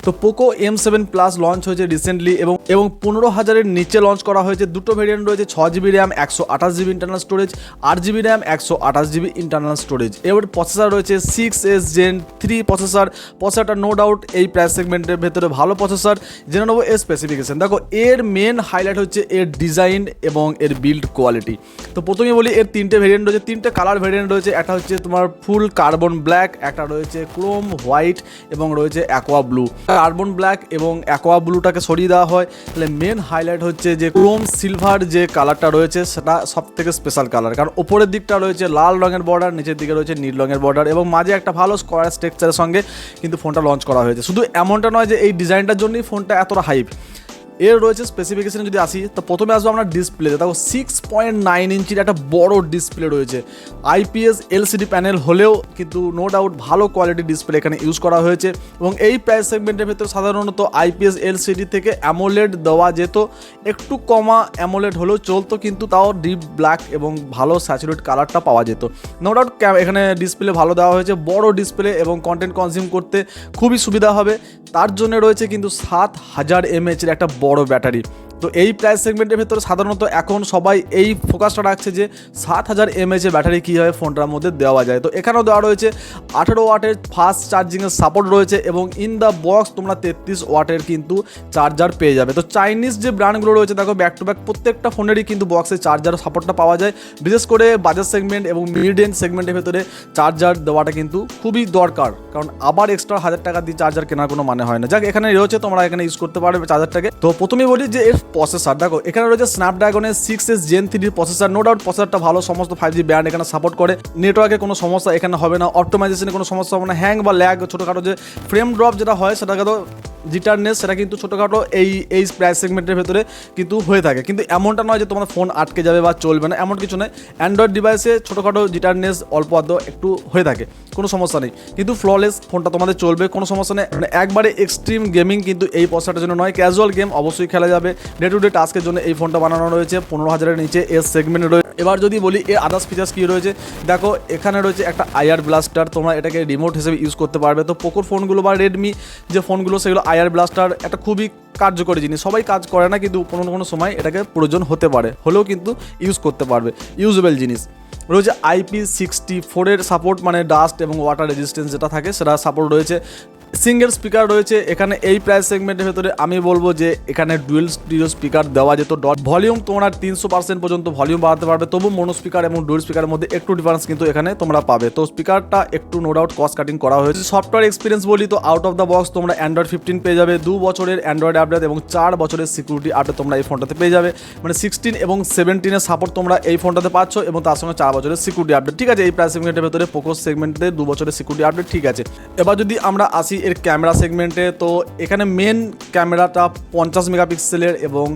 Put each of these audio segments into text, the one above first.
তো Poco M7 plus launch হয়েছে recently এবং 15,000-এর নিচে লঞ্চ করা হয়েছে। দুটো ভেরিয়েন্ট রয়েছে, 6GB RAM 128GB internal storage, 8GB RAM 128GB internal storage. এবার প্রসেসর রয়েছে 6S Gen 3 প্রসেসরটা নো ডাউট এই প্রাইস সেগমেন্টের ভেতরে ভালো প্রসেসর। জেনে নেবো এর স্পেসিফিকেশন। দেখো এর মেন হাইলাইট হচ্ছে এর ডিজাইন এবং এর বিল্ড কোয়ালিটি। তো প্রথমে বলি এর তিনটে ভেরিয়েন্ট রয়েছে, তিনটে কালার ভেরিয়েন্ট রয়েছে। একটা হচ্ছে তোমার ফুল কার্বন ব্ল্যাক, একটা রয়েছে ক্রোম হোয়াইট এবং রয়েছে অ্যাকোয়া ব্লু। কার্বন ব্ল্যাক এবং অ্যাকোয়া ব্লুটাকে সরিয়ে দেওয়া হয়, তাহলে মেন হাইলাইট হচ্ছে যে ক্রোম সিলভার যে কালারটা রয়েছে সেটা সব থেকে স্পেশাল কালার, কারণ ওপরের দিকটা রয়েছে লাল রঙের বর্ডার, নিচের দিকে রয়েছে নীল রঙের বর্ডার এবং মাঝে একটা ভালো স্কোয়ার স্ট্রাকচারের সঙ্গে কিন্তু ফোনটা লঞ্চ করা হয়েছে। শুধু এমনটা নয় যে এই ডিজাইনটার জন্যই ফোনটা এতটা হাইপ। এর রয়েছে স্পেসিফিকেশনে যদি আসি, তো প্রথমে আসবো আমরা ডিসপ্লেতে। দেখো 6.9 ইঞ্চির একটা বড় ডিসপ্লে রয়েছে। IPS LCD প্যানেল হলেও কিন্তু নো ডাউট ভালো কোয়ালিটির ডিসপ্লে এখানে ইউজ করা হয়েছে এবং এই প্রাইস সেগমেন্টের ভেতরে সাধারণত IPS LCD থেকে অ্যামোলেড দেওয়া যেত, একটু কমা অ্যামোলেড হলেও চলতো, কিন্তু তাও ডিপ ব্ল্যাক এবং ভালো স্যাচুরেট কালারটা পাওয়া যেত। নো ডাউট এখানে ডিসপ্লে ভালো দেওয়া হয়েছে, বড় ডিসপ্লে এবং কন্টেন্ট কনজিউম করতে খুবই সুবিধা হবে। তার জন্য রয়েছে কিন্তু 7000 mAh একটা বড় ব্যাটারি। তো এই প্রাইস সেগমেন্টের ভেতরে সাধারণত এখন সবাই এই ফোকাসটা রাখছে যে 7000 mAh ব্যাটারি কীভাবে ফোনটার মধ্যে দেওয়া যায়। তো এখানেও দেওয়া রয়েছে 18 ওয়াটের ফাস্ট চার্জিংয়ের সাপোর্ট রয়েছে এবং ইন দ্য বক্স তোমরা 33 ওয়াটের কিন্তু চার্জার পেয়ে যাবে। তো চাইনিজ যে ব্র্যান্ডগুলো রয়েছে দেখো ব্যাক টু ব্যাক প্রত্যেকটা ফোনেরই কিন্তু বক্সে চার্জার সাপোর্টটা পাওয়া যায়। বিশেষ করে বাজাজ সেগমেন্ট এবং মিড রেঞ্জ সেগমেন্টের ভেতরে চার্জার দেওয়াটা কিন্তু খুবই দরকার, কারণ আবার এক্সট্রা 1000 টাকা দিয়ে চার্জার কেনার কোনো মানে হয় না। যাক এখানে রয়েছে, তোমরা এখানে ইউজ করতে পারবে চার্জারটাকে। তো প্রথমেই বলি যে এর প্রসেসর দেখো, এখানে রয়েছে স্ন্যাপড্রাগনের 6S Gen 3 processor. No doubt প্রসেসরটা ভালো, সমস্ত 5G ব্যান্ড এখানে সাপোর্ট করে। নেটওয়ার্কে কোনো সমস্যা এখানে হবে না, অপটোমাইজেশনে কোনো সমস্যা হবে না, হ্যাং বা ল্যাগ ছোটোখাটো যে ফ্রেম ড্রপ যেটা হয় সেটাকে তো জিটারনেস সেটা কিন্তু ছোটোখাটো এই প্রাইস সেগমেন্টের ভেতরে কিন্তু হয়ে থাকে, কিন্তু এমনটা নয় যে তোমার ফোন আটকে যাবে বা চলবে না, এমন কিছু নয়। অ্যান্ড্রয়েড ডিভাইসে ছোটোখাটো জিটারনেস অল্প আধ একটু হয়ে থাকে, কোনো সমস্যা নেই, কিন্তু ফ্ললেস ফোনটা তোমাদের চলবে, কোনো সমস্যা নেই। মানে একবারে এক্সট্রিম গেমিং কিন্তু এই প্রসেসরটার জন্য নয়, ক্যাজুয়াল গেম অবশ্যই খেলা যাবে। ডে টু ডে টাস্কের জন্য এই ফোনটা বানানো রয়েছে। 15,000-এর নিচে এর সেগমেন্টে রয়েছে। এবার যদি বলি এর আদার্স ফিচার্স কী রয়েছে, দেখো এখানে রয়েছে একটা আইআর ব্লাস্টার, তোমরা এটাকে রিমোট হিসেবে ইউজ করতে পারবে। তো পোকোর ফোনগুলো বা রেডমি যে ফোনগুলো সেগুলো আইআর ব্লাস্টার একটা খুবই কার্যকরী জিনিস, সবাই কাজ করে না, কিন্তু কোনো সময় এটাকে প্রয়োজন হতে পারে, হলেও কিন্তু ইউজ করতে পারবে, ইউজেবল জিনিস। রয়েছে IP64-এর সাপোর্ট, মানে ডাস্ট এবং ওয়াটার রেজিস্ট্যান্স যেটা থাকে সেটা সাপোর্ট রয়েছে। সিঙ্গেল স্পিকার রয়েছে এখানে। এই প্রাইস সেগমেন্টের ভেতরে আমি বলবো যে এখানে ডুয়েল স্টিরিও স্পিকার দেওয়া যেত। ভলিউম তোমরা 300% পর্যন্ত ভলিউম বাড়াতে পারবে, তবু মনো স্পিকার এবং ডুয়েল স্পিকারের মধ্যে একটু ডিফারেন্স কিন্তু এখানে তোমরা পাবে। তো স্পিকারটা একটু নো ডাউট কস্ট কাটিং করা হয়েছে। সফটওয়্যার এক্সপিরিয়েন্স বলি তো আউট অফ দ্য বক্স তোমরা অ্যান্ড্রয়েড 15 পেয়ে যাবে, 2 বছরের অ্যান্ড্রয়েড আপডেট এবং 4 বছরের সিকিউরিটি আপডেট তোমরা এই ফোনটাতে পেয়ে যাবে। মানে 16 এবং 17-এর সাপোর্ট তোমরা এই ফোনটাতে পাচ্ছ এবং তার সঙ্গে 4 বছরের সিকিউরিটি আপডেট। ঠিক আছে, এই প্রাইস সেগমেন্টের ভেতরে পোকো সেগমেন্টে 2 বছরের সিকিউরিটি আপডেট ঠিক আছে। এবার যদি আমরা আসি এর ক্যামেরা সেগমেন্টে, তো এখানে মেন ক্যামেরাটা 50 মেগাপিক্সেলের এবং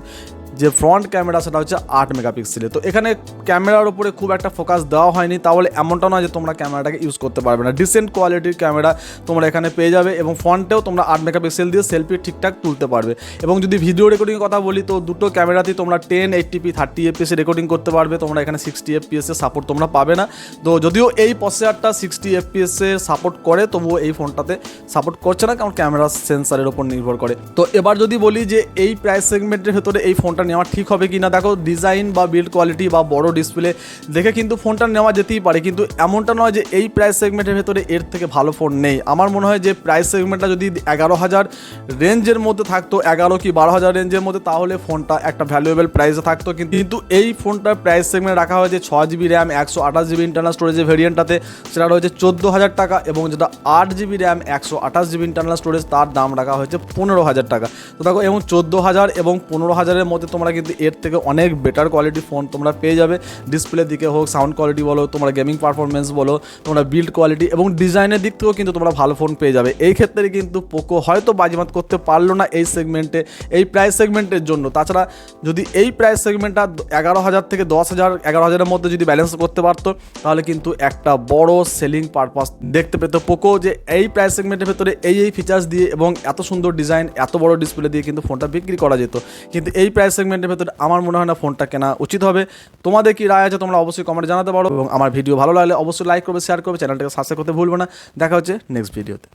যে ফ্রন্ট ক্যামেরা সেটা হচ্ছে 8 মেগাপিক্সেলের। তো এখানে ক্যামেরার উপরে খুব একটা ফোকাস দেওয়া হয়নি, তাহলে এমনটা নয় যে তোমরা ক্যামেরাটাকে ইউজ করতে পারবে না। ডিসেন্ট কোয়ালিটির ক্যামেরা তোমরা এখানে পেয়ে যাবে এবং ফ্রন্টেও তোমরা 8 মেগাপিক্সেল দিয়ে সেলফি ঠিকঠাক তুলতে পারবে। এবং যদি ভিডিও রেকর্ডিংয়ের কথা বলি, তো দুটো ক্যামেরাতেই তোমরা 1080p 30 fps রেকর্ডিং করতে পারবে। তোমরা এখানে 60 fps এর সাপোর্ট তোমরা পাবে না। তো যদিও এই প্রসেসরটা 60 fps এর সাপোর্ট করে, তবুও এই ফোনটাতে সাপোর্ট করছে না, কারণ ক্যামেরা সেন্সারের উপর নির্ভর করে। তো এবার যদি বলি যে এই প্রাইস সেগমেন্টের ভেতরে এই ফোনটা নেওয়া ঠিক হবে কি না, দেখো ডিজাইন বা বিল্ড কোয়ালিটি বা বড় ডিসপ্লে দেখে কিন্তু ফোনটা নেওয়া যেতেই পারে, কিন্তু এমনটা নয় যে এই প্রাইস সেগমেন্টের ভেতরে এর থেকে ভালো ফোন নেই। আমার মনে হয় যে প্রাইস সেগমেন্টটা যদি 11,000 রেঞ্জের মধ্যে থাকতো, 11 কি 12,000 রেঞ্জের মধ্যে, তাহলে ফোনটা একটা ভ্যালুয়েবল প্রাইসে থাকতো। কিন্তু এই ফোনটার প্রাইস সেগমেন্টে রাখা হয়েছে 6GB র্যাম 128GB ইন্টারনাল স্টোরেজের ভেরিয়েন্টটাতে, সেটা রয়েছে 14,000 টাকা, এবং যেটা 8GB RAM 128GB internal storage তার দাম রাখা হয়েছে 15,000 টাকা। তো দেখো এবং 14,000 এবং 15,000-এর মধ্যে তোমরা কিন্তু এর থেকে অনেক বেটার কোয়ালিটি ফোন তোমরা পেয়ে যাবে। ডিসপ্লের দিকে হোক, সাউন্ড কোয়ালিটি বলো, তোমরা গেমিং পারফরমেন্স বলো, তোমরা বিল্ড কোয়ালিটি এবং ডিজাইনের দিক থেকেও কিন্তু তোমরা ভালো ফোন পেয়ে যাবে। এই ক্ষেত্রে কিন্তু পোকো হয়তো বাজিমাত করতে পারলো না এই সেগমেন্টে, এই প্রাইস সেগমেন্টের জন্য। তাছাড়া যদি এই প্রাইস সেগমেন্টটা 11,000 থেকে 10,000 11,000-এর মধ্যে যদি ব্যালেন্স করতে পারতো, তাহলে কিন্তু একটা বড় সেলিং পারপাস দেখতে পেত পোকো, যে এই প্রাইস সেগমেন্টের ভেতরে এই ফিচার্স দিয়ে এবং এত সুন্দর ডিজাইন, এত বড় ডিসপ্লে দিয়ে কিন্তু ফোনটা বিক্রি করা যেত। কিন্তু এই প্রাইস সেগমেন্টের ভেতরে আমার মনে হয় না ফোনটা কেনা উচিত হবে। তোমাদের কি রায় আছে তোমরা অবশ্যই কমেন্টে জানাতে পারো, এবং আমার ভিডিও ভালো লাগলে অবশ্যই লাইক করবে, শেয়ার করবে, চ্যানেলটাকে সাবস্ক্রাইব করতে ভুলবে না। দেখা হচ্ছে নেক্সট ভিডিওতে।